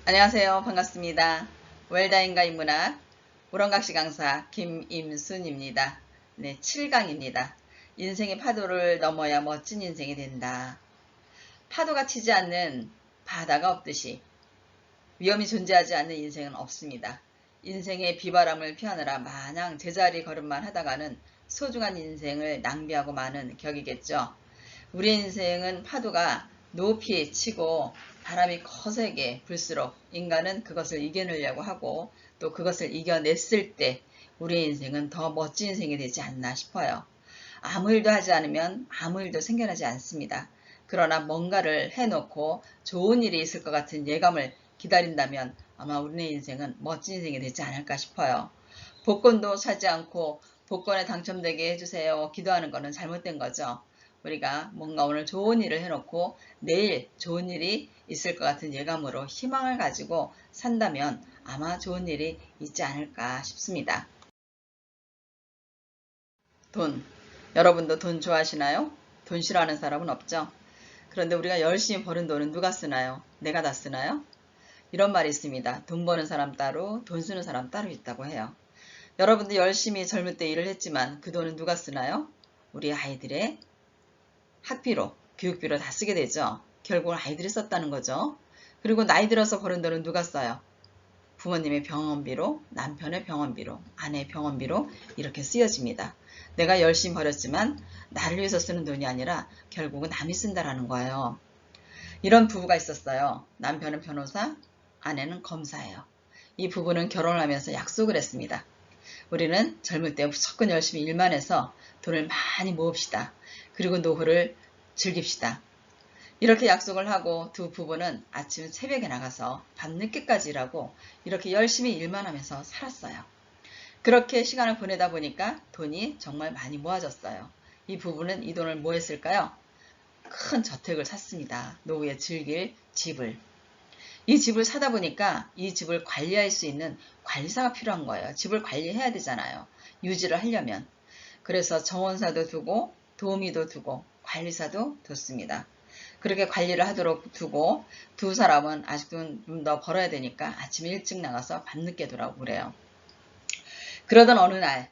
안녕하세요. 반갑습니다. 웰다인가 인문학 우렁각시 강사 김임순입니다. 네, 7강입니다. 인생의 파도를 넘어야 멋진 인생이 된다. 파도가 치지 않는 바다가 없듯이 위험이 존재하지 않는 인생은 없습니다. 인생의 비바람을 피하느라 마냥 제자리 걸음만 하다가는 소중한 인생을 낭비하고 마는 격이겠죠. 우리 인생은 파도가 높이 치고 바람이 거세게 불수록 인간은 그것을 이겨내려고 하고 또 그것을 이겨냈을 때 우리의 인생은 더 멋진 인생이 되지 않나 싶어요. 아무 일도 하지 않으면 아무 일도 생겨나지 않습니다. 그러나 뭔가를 해놓고 좋은 일이 있을 것 같은 예감을 기다린다면 아마 우리의 인생은 멋진 인생이 되지 않을까 싶어요. 복권도 사지 않고 복권에 당첨되게 해주세요 기도하는 것은 잘못된 거죠. 우리가 뭔가 오늘 좋은 일을 해놓고 내일 좋은 일이 있을 것 같은 예감으로 희망을 가지고 산다면 아마 좋은 일이 있지 않을까 싶습니다. 돈. 여러분도 돈 좋아하시나요? 돈 싫어하는 사람은 없죠? 그런데 우리가 열심히 버는 돈은 누가 쓰나요? 내가 다 쓰나요? 이런 말이 있습니다. 돈 버는 사람 따로, 돈 쓰는 사람 따로 있다고 해요. 여러분도 열심히 젊을 때 일을 했지만 그 돈은 누가 쓰나요? 우리 아이들의 학비로, 교육비로 다 쓰게 되죠. 결국은 아이들이 썼다는 거죠. 그리고 나이 들어서 버는 돈은 누가 써요? 부모님의 병원비로, 남편의 병원비로, 아내의 병원비로 이렇게 쓰여집니다. 내가 열심히 벌었지만 나를 위해서 쓰는 돈이 아니라 결국은 남이 쓴다라는 거예요. 이런 부부가 있었어요. 남편은 변호사, 아내는 검사예요. 이 부부는 결혼을 하면서 약속을 했습니다. 우리는 젊을 때 무조건 열심히 일만 해서 돈을 많이 모읍시다. 그리고 노후를 즐깁시다. 이렇게 약속을 하고 두 부부는 아침 새벽에 나가서 밤늦게까지 일하고 이렇게 열심히 일만 하면서 살았어요. 그렇게 시간을 보내다 보니까 돈이 정말 많이 모아졌어요. 이 부부는 이 돈을 뭐 했을까요? 큰 저택을 샀습니다. 노후에 즐길 집을. 이 집을 사다 보니까 이 집을 관리할 수 있는 관리사가 필요한 거예요. 집을 관리해야 되잖아요. 유지를 하려면. 그래서 정원사도 두고 도우미도 두고 관리사도 뒀습니다. 그렇게 관리를 하도록 두고 두 사람은 아직도 좀 더 벌어야 되니까 아침 일찍 나가서 밤늦게 돌아오고 그래요. 그러던 어느 날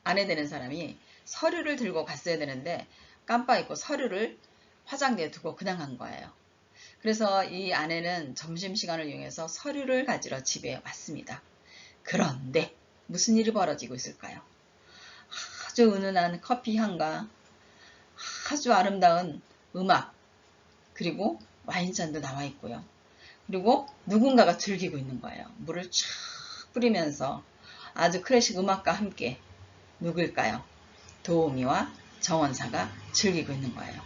아내 되는 사람이 서류를 들고 갔어야 되는데 깜빡 잊고 서류를 화장대에 두고 그냥 간 거예요. 그래서 이 아내는 점심시간을 이용해서 서류를 가지러 집에 왔습니다. 그런데 무슨 일이 벌어지고 있을까요? 아주 은은한 커피 향과 아주 아름다운 음악 그리고 와인잔도 나와 있고요. 그리고 누군가가 즐기고 있는 거예요. 물을 쫙 뿌리면서 아주 클래식 음악과 함께 누굴까요? 도우미와 정원사가 즐기고 있는 거예요.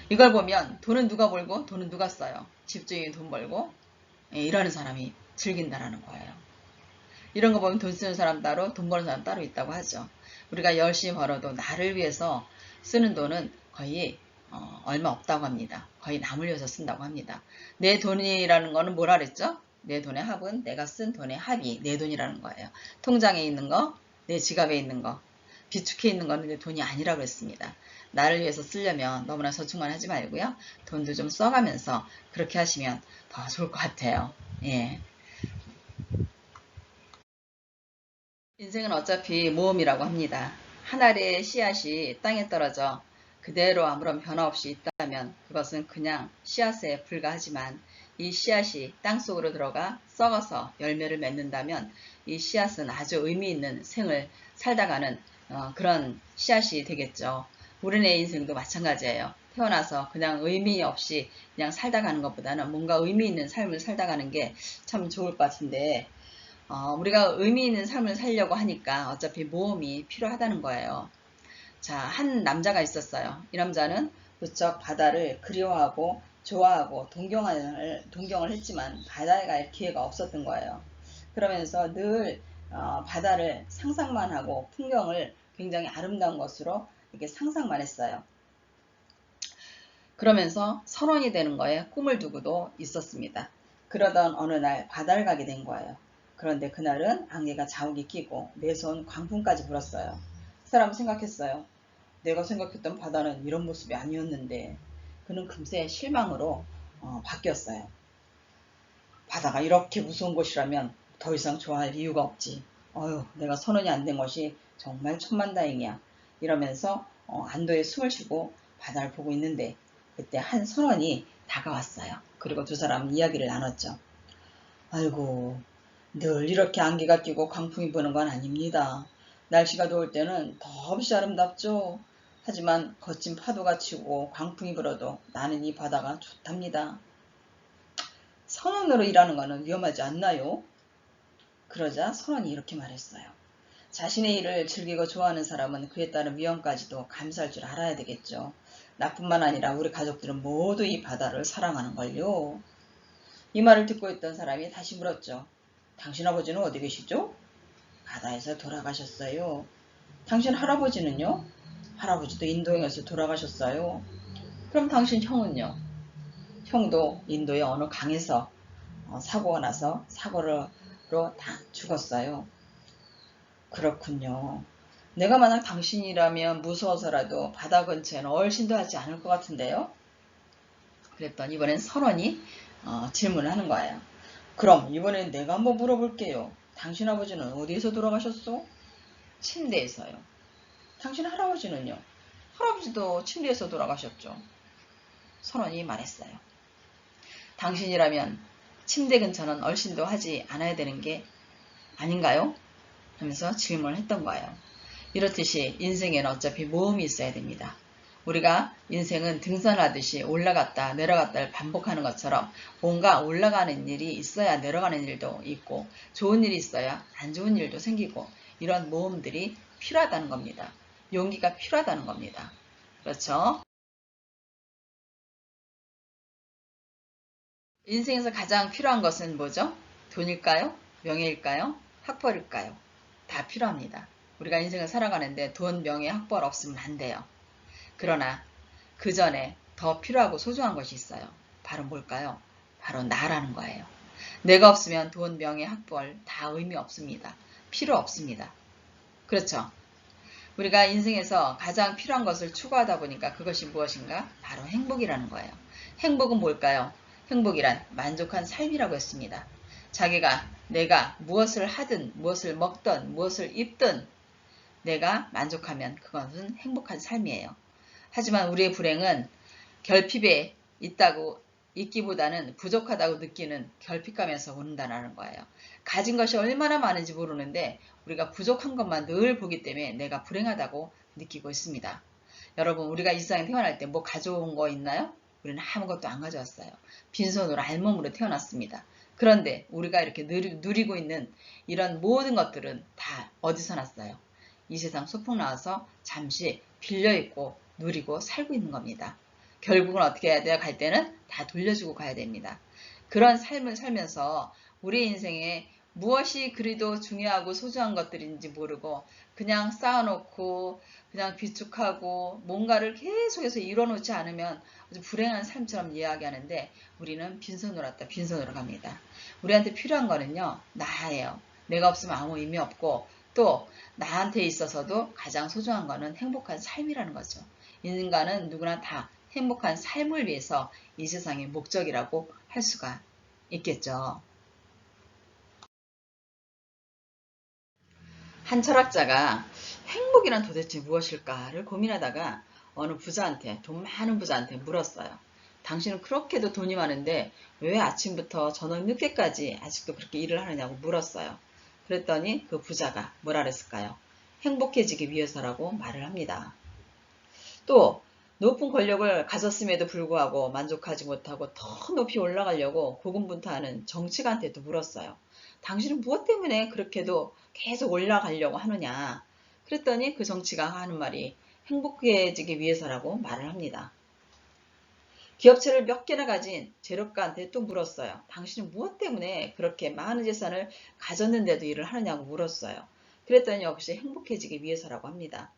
이걸 보면 돈은 누가 벌고 돈은 누가 써요? 집주인이 돈 벌고 일하는 사람이 즐긴다라는 거예요. 이런 거 보면 돈 쓰는 사람 따로 돈 버는 사람 따로 있다고 하죠. 우리가 열심히 벌어도 나를 위해서 쓰는 돈은 거의 얼마 없다고 합니다. 거의 남을 위해서 쓴다고 합니다. 내 돈이라는 거는 뭐라 그랬죠? 내 돈의 합은 내가 쓴 돈의 합이 내 돈이라는 거예요. 통장에 있는 거, 내 지갑에 있는 거, 비축해 있는 거는 내 돈이 아니라고 했습니다. 나를 위해서 쓰려면 너무나 저축만 하지 말고요. 돈도 좀 써가면서 그렇게 하시면 더 좋을 것 같아요. 예. 인생은 어차피 모험이라고 합니다. 한 알의 씨앗이 땅에 떨어져 그대로 아무런 변화 없이 있다면 그것은 그냥 씨앗에 불과하지만 이 씨앗이 땅속으로 들어가 썩어서 열매를 맺는다면 이 씨앗은 아주 의미 있는 생을 살다가는 그런 씨앗이 되겠죠. 우리네 인생도 마찬가지예요. 태어나서 그냥 의미 없이 그냥 살다가는 것보다는 뭔가 의미 있는 삶을 살다가는 게 참 좋을 것 같은데 우리가 의미 있는 삶을 살려고 하니까 어차피 모험이 필요하다는 거예요. 자, 한 남자가 있었어요. 이 남자는 무척 바다를 그리워하고 좋아하고 동경을 했지만 바다에 갈 기회가 없었던 거예요. 그러면서 늘 바다를 상상만 하고 풍경을 굉장히 아름다운 것으로 이렇게 상상만 했어요. 그러면서 선원이 되는 거에 꿈을 두고도 있었습니다. 그러던 어느 날 바다를 가게 된 거예요. 그런데 그날은 안개가 자욱이 끼고 매서운 광풍까지 불었어요. 그 사람은 생각했어요. 내가 생각했던 바다는 이런 모습이 아니었는데 그는 금세 실망으로 바뀌었어요. 바다가 이렇게 무서운 곳이라면 더 이상 좋아할 이유가 없지. 어휴, 내가 선원이 안 된 것이 정말 천만다행이야. 이러면서 안도의 숨을 쉬고 바다를 보고 있는데 그때 한 선원이 다가왔어요. 그리고 두 사람은 이야기를 나눴죠. 아이고, 늘 이렇게 안개가 끼고 광풍이 부는 건 아닙니다. 날씨가 더울 때는 더없이 아름답죠. 하지만 거친 파도가 치고 광풍이 불어도 나는 이 바다가 좋답니다. 선원으로 일하는 것은 위험하지 않나요? 그러자 선원이 이렇게 말했어요. 자신의 일을 즐기고 좋아하는 사람은 그에 따른 위험까지도 감수할 줄 알아야 되겠죠. 나뿐만 아니라 우리 가족들은 모두 이 바다를 사랑하는걸요. 이 말을 듣고 있던 사람이 다시 물었죠. 당신 아버지는 어디 계시죠? 바다에서 돌아가셨어요. 당신 할아버지는요? 할아버지도 인도에서 돌아가셨어요. 그럼 당신 형은요? 형도 인도의 어느 강에서 사고가 나서 사고로 다 죽었어요. 그렇군요. 내가 만약 당신이라면 무서워서라도 바다 근처에는 얼씬도 하지 않을 것 같은데요? 그랬더니 이번엔 선원이 질문을 하는 거예요. 그럼 이번엔 내가 한번 물어볼게요. 당신 아버지는 어디에서 돌아가셨어? 침대에서요. 당신 할아버지는요? 할아버지도 침대에서 돌아가셨죠. 선원이 말했어요. 당신이라면 침대 근처는 얼씬도 하지 않아야 되는 게 아닌가요? 하면서 질문을 했던 거예요. 이렇듯이 인생에는 어차피 모험이 있어야 됩니다. 우리가 인생은 등산하듯이 올라갔다 내려갔다를 반복하는 것처럼 뭔가 올라가는 일이 있어야 내려가는 일도 있고 좋은 일이 있어야 안 좋은 일도 생기고 이런 모험들이 필요하다는 겁니다. 용기가 필요하다는 겁니다. 그렇죠? 인생에서 가장 필요한 것은 뭐죠? 돈일까요? 명예일까요? 학벌일까요? 다 필요합니다. 우리가 인생을 살아가는데 돈, 명예, 학벌 없으면 안 돼요. 그러나 그 전에 더 필요하고 소중한 것이 있어요. 바로 뭘까요? 바로 나라는 거예요. 내가 없으면 돈, 명예, 학벌 다 의미 없습니다. 필요 없습니다. 그렇죠? 우리가 인생에서 가장 필요한 것을 추구하다 보니까 그것이 무엇인가? 바로 행복이라는 거예요. 행복은 뭘까요? 행복이란 만족한 삶이라고 했습니다. 자기가 내가 무엇을 하든 무엇을 먹든 무엇을 입든 내가 만족하면 그것은 행복한 삶이에요. 하지만 우리의 불행은 결핍에 있기보다는 부족하다고 느끼는 결핍감에서 온다는 거예요. 가진 것이 얼마나 많은지 모르는데 우리가 부족한 것만 늘 보기 때문에 내가 불행하다고 느끼고 있습니다. 여러분, 우리가 이 세상에 태어날 때 뭐 가져온 거 있나요? 우리는 아무것도 안 가져왔어요. 빈손으로 알몸으로 태어났습니다. 그런데 우리가 이렇게 누리고 있는 이런 모든 것들은 다 어디서 났어요? 이 세상 소풍 나와서 잠시 빌려있고 누리고 살고 있는 겁니다. 결국은 어떻게 해야 돼요? 갈 때는 다 돌려주고 가야 됩니다. 그런 삶을 살면서 우리 인생에 무엇이 그리도 중요하고 소중한 것들인지 모르고 그냥 쌓아놓고 그냥 비축하고 뭔가를 계속해서 이뤄놓지 않으면 아주 불행한 삶처럼 이야기하는데 우리는 빈손으로 왔다 빈손으로 갑니다. 우리한테 필요한 거는요. 나예요. 내가 없으면 아무 의미 없고 또 나한테 있어서도 가장 소중한 거는 행복한 삶이라는 거죠. 인간은 누구나 다 행복한 삶을 위해서 이 세상의 목적이라고 할 수가 있겠죠. 한 철학자가 행복이란 도대체 무엇일까를 고민하다가 어느 부자한테, 돈 많은 부자한테 물었어요. 당신은 그렇게도 돈이 많은데 왜 아침부터 저녁 늦게까지 아직도 그렇게 일을 하느냐고 물었어요. 그랬더니 그 부자가 뭐라 그랬을까요? 행복해지기 위해서라고 말을 합니다. 또 높은 권력을 가졌음에도 불구하고 만족하지 못하고 더 높이 올라가려고 고군분투하는 정치가한테도 물었어요. 당신은 무엇 때문에 그렇게도 계속 올라가려고 하느냐. 그랬더니 그 정치가 하는 말이 행복해지기 위해서라고 말을 합니다. 기업체를 몇 개나 가진 재력가한테 또 물었어요. 당신은 무엇 때문에 그렇게 많은 재산을 가졌는데도 일을 하느냐고 물었어요. 그랬더니 역시 행복해지기 위해서라고 합니다.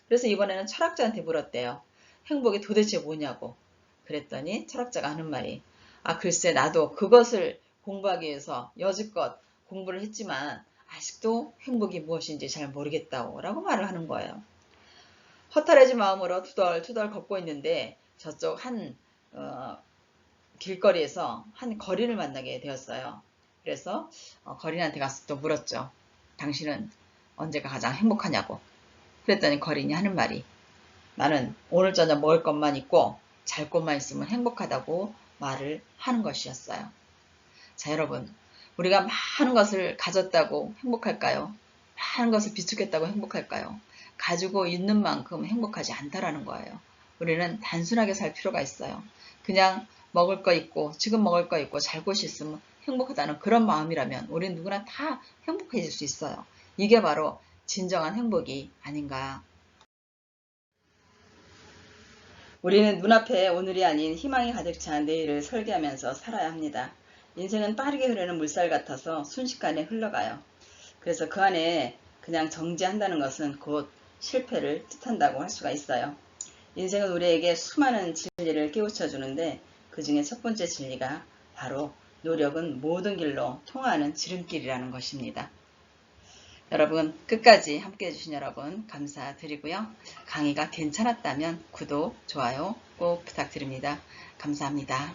그래서 이번에는 철학자한테 물었대요. 행복이 도대체 뭐냐고. 그랬더니 철학자가 하는 말이 글쎄 나도 그것을 공부하기 위해서 여지껏 공부를 했지만 아직도 행복이 무엇인지 잘 모르겠다고 라고 말을 하는 거예요. 허탈해진 마음으로 투덜투덜 걷고 있는데 저쪽 한 길거리에서 한 거린을 만나게 되었어요. 그래서 거린한테 가서 또 물었죠. 당신은 언제가 가장 행복하냐고. 그랬더니 거린이 하는 말이 나는 오늘 저녁 먹을 것만 있고 잘 곳만 있으면 행복하다고 말을 하는 것이었어요. 자, 여러분, 우리가 많은 것을 가졌다고 행복할까요? 많은 것을 비축했다고 행복할까요? 가지고 있는 만큼 행복하지 않다라는 거예요. 우리는 단순하게 살 필요가 있어요. 그냥 먹을 거 있고 지금 먹을 거 있고 잘 곳이 있으면 행복하다는 그런 마음이라면 우리는 누구나 다 행복해질 수 있어요. 이게 바로 진정한 행복이 아닌가. 우리는 눈앞에 오늘이 아닌 희망이 가득 찬 내일을 설계하면서 살아야 합니다. 인생은 빠르게 흐르는 물살 같아서 순식간에 흘러가요. 그래서 그 안에 그냥 정지한다는 것은 곧 실패를 뜻한다고 할 수가 있어요. 인생은 우리에게 수많은 진리를 깨우쳐 주는데 그 중에 첫 번째 진리가 바로 노력은 모든 길로 통하는 지름길이라는 것입니다. 여러분 끝까지 함께 해주신 여러분 감사드리고요. 강의가 괜찮았다면 구독, 좋아요 꼭 부탁드립니다. 감사합니다.